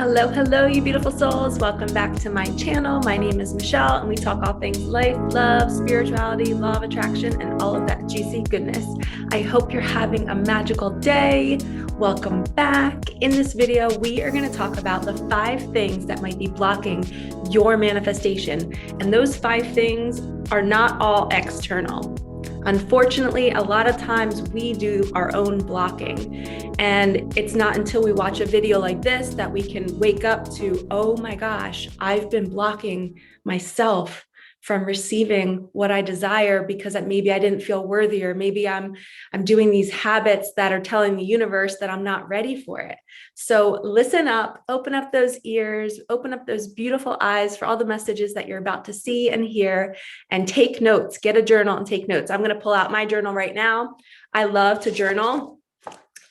Hello, hello, you beautiful souls. Welcome back to my channel. My name is Michelle, and we talk all things life, love, spirituality, law of attraction, and all of that juicy goodness. I hope you're having a magical day. Welcome back. In this video, we are going to talk about the 5 things that might be blocking your manifestation. And those 5 things are not all external. Unfortunately, a lot of times we do our own blocking, and it's not until we watch a video like this that we can wake up to, oh my gosh, I've been blocking myself from receiving what I desire because maybe I didn't feel worthy, or maybe I'm doing these habits that are telling the universe that I'm not ready for it. So listen up, open up those ears, open up those beautiful eyes for all the messages that you're about to see and hear, and take notes. Get a journal and take notes. I'm going to pull out my journal right now. I love to journal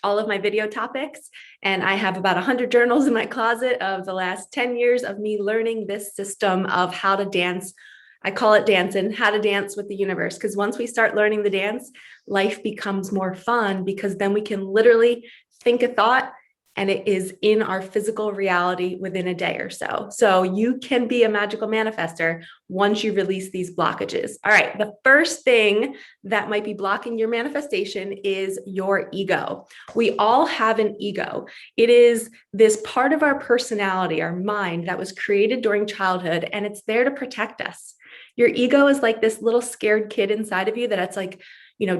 all of my video topics, and I have about 100 journals in my closet of the last 10 years of me learning this system of how to dance. I call it dancing, how to dance with the universe. Because once we start learning the dance, life becomes more fun, because then we can literally think a thought and it is in our physical reality within a day or so. So you can be a magical manifester once you release these blockages. All right, the first thing that might be blocking your manifestation is your ego. We all have an ego. It is this part of our personality, our mind, that was created during childhood, and it's there to protect us. Your ego is like this little scared kid inside of you that it's like,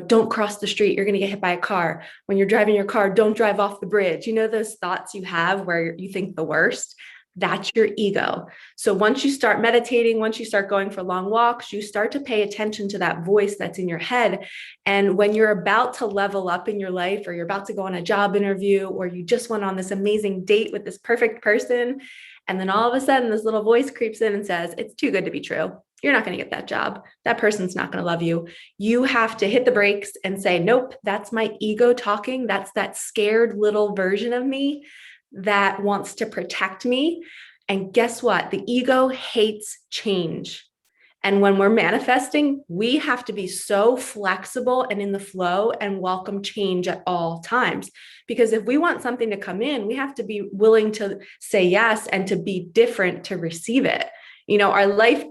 don't cross the street, you're going to get hit by a car. When you're driving your car, don't drive off the bridge. Those thoughts you have where you think the worst, that's your ego. So once you start meditating, once you start going for long walks, you start to pay attention to that voice that's in your head. And when you're about to level up in your life, or you're about to go on a job interview, or you just went on this amazing date with this perfect person, and then all of a sudden this little voice creeps in and says, it's too good to be true. You're not going to get that job. That person's not going to love you. You have to hit the brakes and say, nope, that's my ego talking. That's that scared little version of me that wants to protect me. And guess what? The ego hates change. And when we're manifesting, we have to be so flexible and in the flow and welcome change at all times. Because if we want something to come in, we have to be willing to say yes and to be different to receive it. Our life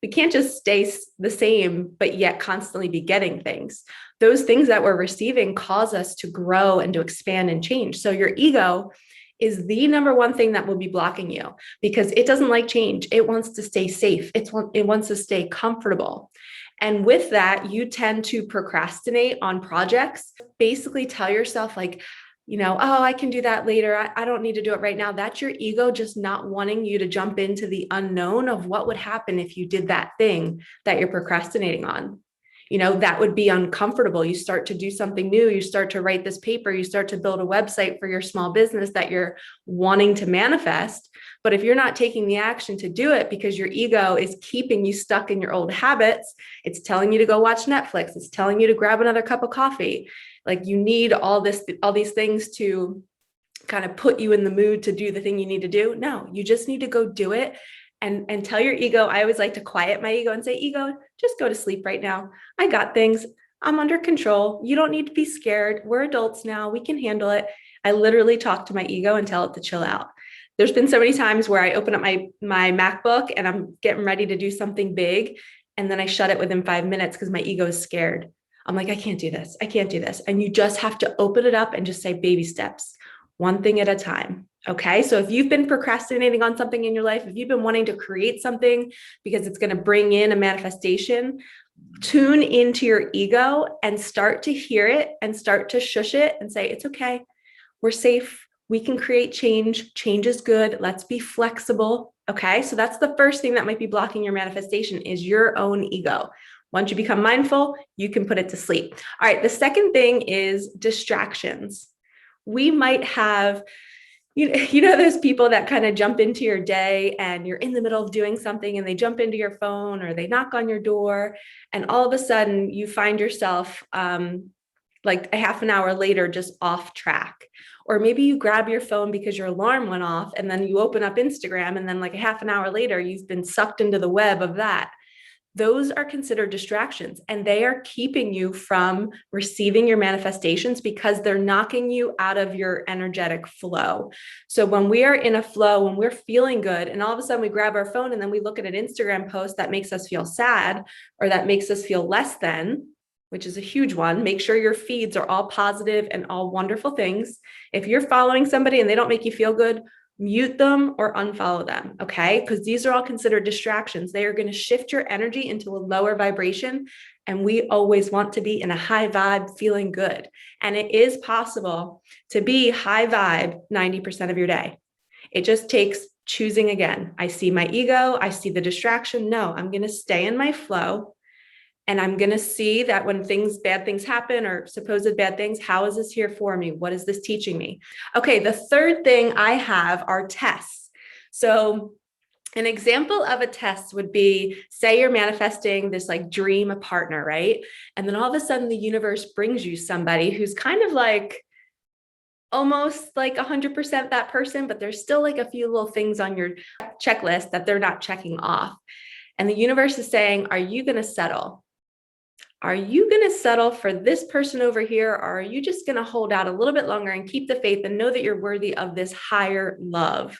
we can't just stay the same, but yet constantly be getting things. Those things that we're receiving cause us to grow and to expand and change. So your ego is the number one thing that will be blocking you, because it doesn't like change. It wants to stay safe. It wants to stay comfortable. And with that, you tend to procrastinate on projects. Basically tell yourself like, oh, I can do that later. I don't need to do it right now. That's your ego just not wanting you to jump into the unknown of what would happen if you did that thing that you're procrastinating on. That would be uncomfortable. You start to do something new. You start to write this paper. You start to build a website for your small business that you're wanting to manifest. But if you're not taking the action to do it because your ego is keeping you stuck in your old habits, it's telling you to go watch Netflix. It's telling you to grab another cup of coffee. Like you need all these things to kind of put you in the mood to do the thing you need to do. No, you just need to go do it. And tell your ego. I always like to quiet my ego and say, ego, just go to sleep right now. I got things. I'm under control. You don't need to be scared. We're adults now. We can handle it. I literally talk to my ego and tell it to chill out. There's been so many times where I open up my MacBook and I'm getting ready to do something big, and then I shut it within 5 minutes because my ego is scared. I'm like, I can't do this. I can't do this. And you just have to open it up and just say baby steps, one thing at a time. Okay. So if you've been procrastinating on something in your life, if you've been wanting to create something because it's going to bring in a manifestation, tune into your ego and start to hear it and start to shush it and say, it's okay. We're safe. We can create change. Change is good. Let's be flexible. Okay. So that's the first thing that might be blocking your manifestation is your own ego. Once you become mindful, you can put it to sleep. All right. The second thing is distractions. We might have, those people that kind of jump into your day and you're in the middle of doing something and they jump into your phone or they knock on your door, and all of a sudden you find yourself like a half an hour later, just off track. Or maybe you grab your phone because your alarm went off, and then you open up Instagram, and then like a half an hour later, you've been sucked into the web of that. those are considered distractions, and they are keeping you from receiving your manifestations because they're knocking you out of your energetic flow. So when we are in a flow, when we're feeling good, and all of a sudden we grab our phone and then we look at an Instagram post that makes us feel sad or that makes us feel less than, which is a huge one. Make sure your feeds are all positive and all wonderful things. If you're following somebody and they don't make you feel good, mute them or unfollow them, okay? Because these are all considered distractions. They are going to shift your energy into a lower vibration, and we always want to be in a high vibe, feeling good. And it is possible to be high vibe 90% of your day. It just takes choosing again. I see my ego, I see the distraction. No, I'm going to stay in my flow. And I'm going to see that when bad things happen or supposed bad things, how is this here for me? What is this teaching me? Okay, the third thing I have are tests. So an example of a test would be, say you're manifesting this like dream partner, right? And then all of a sudden the universe brings you somebody who's kind of like almost like 100% that person, but there's still like a few little things on your checklist that they're not checking off. And the universe is saying, are you going to settle? Are you going to settle for this person over here? Or are you just going to hold out a little bit longer and keep the faith and know that you're worthy of this higher love?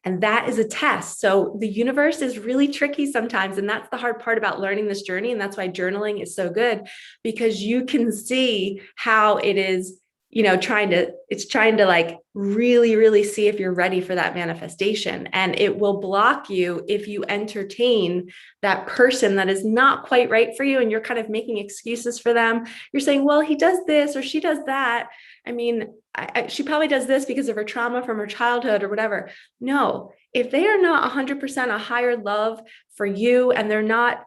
And that is a test. So the universe is really tricky sometimes. And that's the hard part about learning this journey. And that's why journaling is so good, because you can see how it is, trying to like really see if you're ready for that manifestation. And it will block you if you entertain that person that is not quite right for you. And you're kind of making excuses for them. You're saying, well, he does this or she does that. I mean, she probably does this because of her trauma from her childhood or whatever. No, if they are not 100% a higher love for you, and they're not,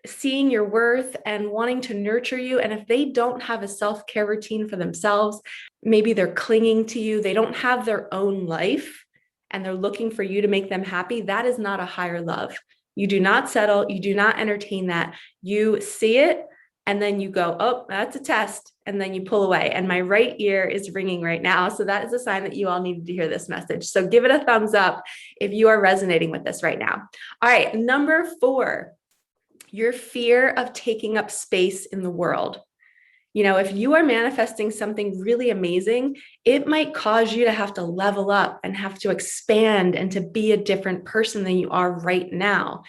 seeing your worth and wanting to nurture you, and if they don't have a self-care routine for themselves, maybe they're clinging to you, they don't have their own life, and they're looking for you to make them happy, that is not a higher love. You do not settle. You do not entertain that. You see it, and then you go, oh, that's a test. And then you pull away. And my right ear is ringing right now. So that is a sign that you all needed to hear this message. So give it a thumbs up if you are resonating with this right now. All right, number 4, your fear of taking up space in the world. If you are manifesting something really amazing, it might cause you to have to level up and have to expand and to be a different person than you are right now.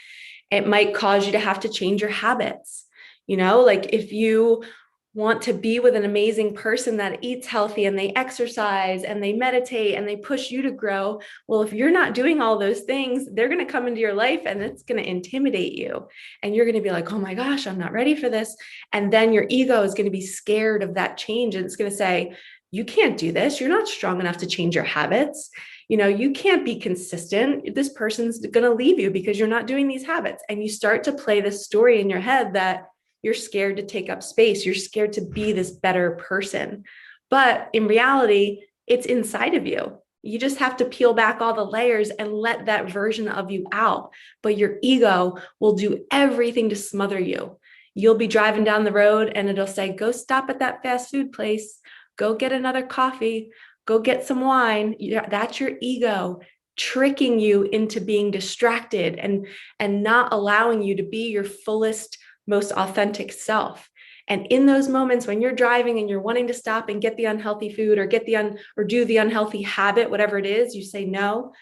It might cause you to have to change your habits. Like if you want to be with an amazing person that eats healthy and they exercise and they meditate and they push you to grow. Well, if you're not doing all those things, they're going to come into your life and it's going to intimidate you. And you're going to be like, oh my gosh, I'm not ready for this. And then your ego is going to be scared of that change. And it's going to say, you can't do this. You're not strong enough to change your habits. You can't be consistent. This person's going to leave you because you're not doing these habits. And you start to play this story in your head that you're scared to take up space. You're scared to be this better person. But in reality, it's inside of you. You just have to peel back all the layers and let that version of you out. But your ego will do everything to smother you. You'll be driving down the road and it'll say, go stop at that fast food place. Go get another coffee. Go get some wine. That's your ego tricking you into being distracted and not allowing you to be your fullest, most authentic self. And in those moments when you're driving and you're wanting to stop and get the unhealthy food or do the unhealthy habit, whatever it is, you say, no,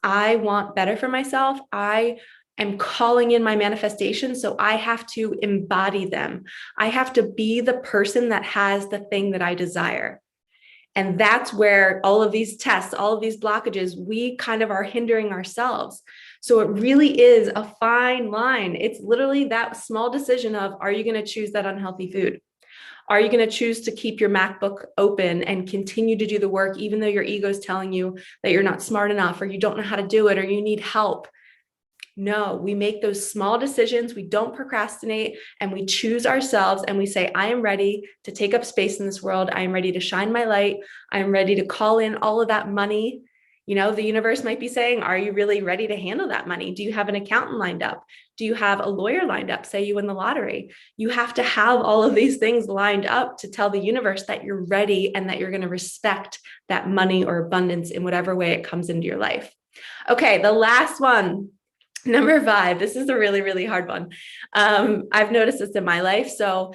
I want better for myself. I am calling in my manifestation. So I have to embody them. I have to be the person that has the thing that I desire. And that's where all of these tests, all of these blockages, we kind of are hindering ourselves. So it really is a fine line. It's literally that small decision of, are you going to choose that unhealthy food? Are you going to choose to keep your MacBook open and continue to do the work, even though your ego is telling you that you're not smart enough, or you don't know how to do it, or you need help? No, we make those small decisions. We don't procrastinate, and we choose ourselves, and we say, I am ready to take up space in this world. I am ready to shine my light. I am ready to call in all of that money. The universe might be saying, are you really ready to handle that money? Do you have an accountant lined up? Do you have a lawyer lined up? Say you win the lottery. You have to have all of these things lined up to tell the universe that you're ready and that you're going to respect that money or abundance in whatever way it comes into your life. Okay, the last one. Number five, this is a really, really hard one. I've noticed this in my life. So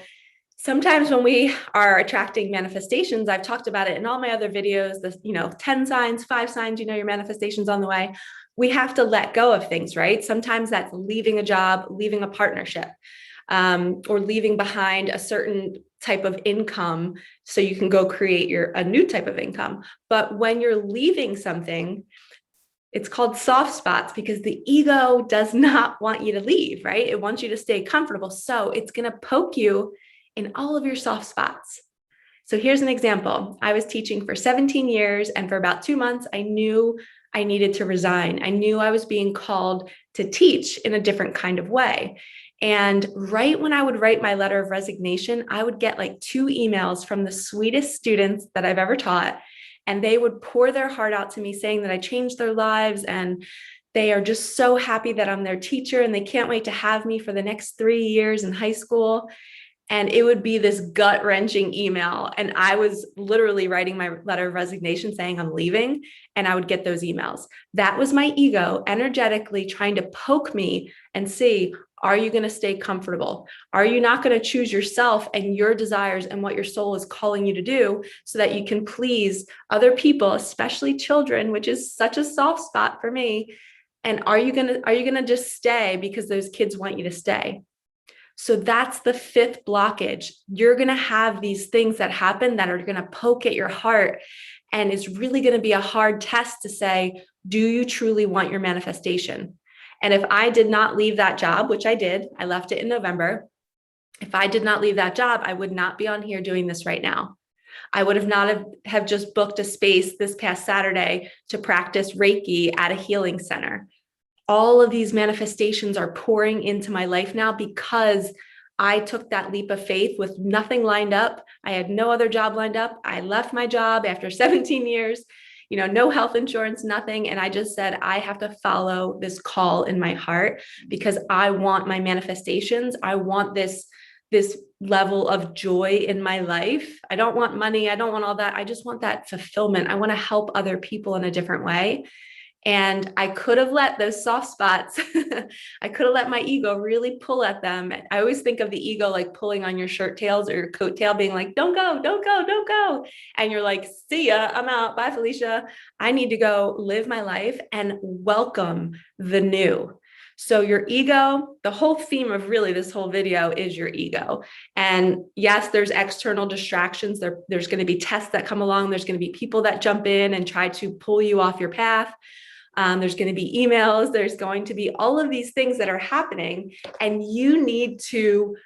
sometimes when we are attracting manifestations, I've talked about it in all my other videos, the 10 signs, 5 signs, your manifestation's on the way. We have to let go of things, right? Sometimes that's leaving a job, leaving a partnership, or leaving behind a certain type of income so you can go create a new type of income. But when you're leaving something, it's called soft spots because the ego does not want you to leave, right? It wants you to stay comfortable. So it's going to poke you in all of your soft spots. So here's an example. I was teaching for 17 years, and for about 2 months, I knew I needed to resign. I knew I was being called to teach in a different kind of way. And right when I would write my letter of resignation, I would get like 2 emails from the sweetest students that I've ever taught. And they would pour their heart out to me saying that I changed their lives and they are just so happy that I'm their teacher and they can't wait to have me for the next 3 years in high school. And it would be this gut-wrenching email. And I was literally writing my letter of resignation saying I'm leaving, and I would get those emails. That was my ego energetically trying to poke me and see, are you going to stay comfortable? Are you not going to choose yourself and your desires and what your soul is calling you to do so that you can please other people, especially children, which is such a soft spot for me? And are you going to just stay because those kids want you to stay? So that's the 5th blockage. You're going to have these things that happen that are going to poke at your heart. And it's really going to be a hard test to say, do you truly want your manifestation? And if I did not leave that job, which I did, I left it in November. If I did not leave that job, I would not be on here doing this right now. I would have just booked a space this past Saturday to practice Reiki at a healing center. All of these manifestations are pouring into my life now because I took that leap of faith with nothing lined up. I had no other job lined up. I left my job after 17 years, no health insurance, nothing. And I just said, I have to follow this call in my heart because I want my manifestations. I want this level of joy in my life. I don't want money. I don't want all that. I just want that fulfillment. I want to help other people in a different way. And I could have let those soft spots, I could have let my ego really pull at them. I always think of the ego like pulling on your shirt tails or your coat tail, being like, don't go, don't go, don't go. And you're like, see ya, I'm out. Bye, Felicia. I need to go live my life and welcome the new. So your ego, the whole theme of really this whole video is your ego. And yes, there's external distractions. There's going to be tests that come along. There's going to be people that jump in and try to pull you off your path. There's going to be emails. There's going to be all of these things that are happening. And you need to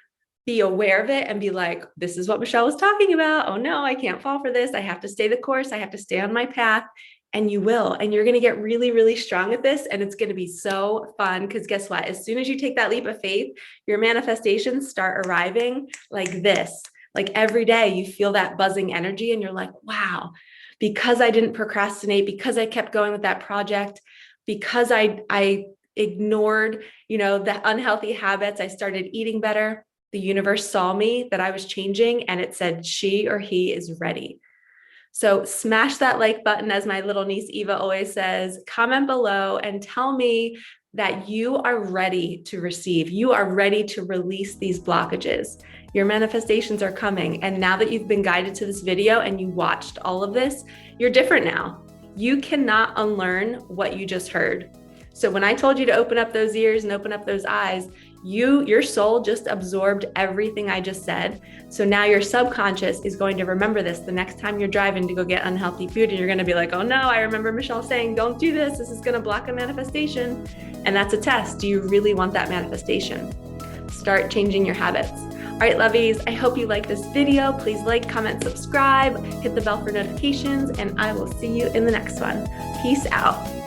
be aware of it and be like, this is what Michelle was talking about. Oh no, I can't fall for this. I have to stay the course. I have to stay on my path. And you will. And you're going to get really, really strong at this. And it's going to be so fun because guess what? As soon as you take that leap of faith, your manifestations start arriving like this. Like every day you feel that buzzing energy and you're like, wow, because I didn't procrastinate, because I kept going with that project, because I ignored, the unhealthy habits, I started eating better. The universe saw me that I was changing and it said she or he is ready. So smash that like button, as my little niece Eva always says, comment below and tell me that you are ready to receive. You are ready to release these blockages. Your manifestations are coming. And now that you've been guided to this video and you watched all of this, you're different now. You cannot unlearn what you just heard. So when I told you to open up those ears and open up those eyes, your soul just absorbed everything I just said. So now your subconscious is going to remember this the next time you're driving to go get unhealthy food. And you're going to be like, oh no, I remember Michelle saying, don't do this. This is going to block a manifestation. And that's a test. Do you really want that manifestation? Start changing your habits. All right, lovies, I hope you like this video. Please like, comment, subscribe, hit the bell for notifications, and I will see you in the next one. Peace out.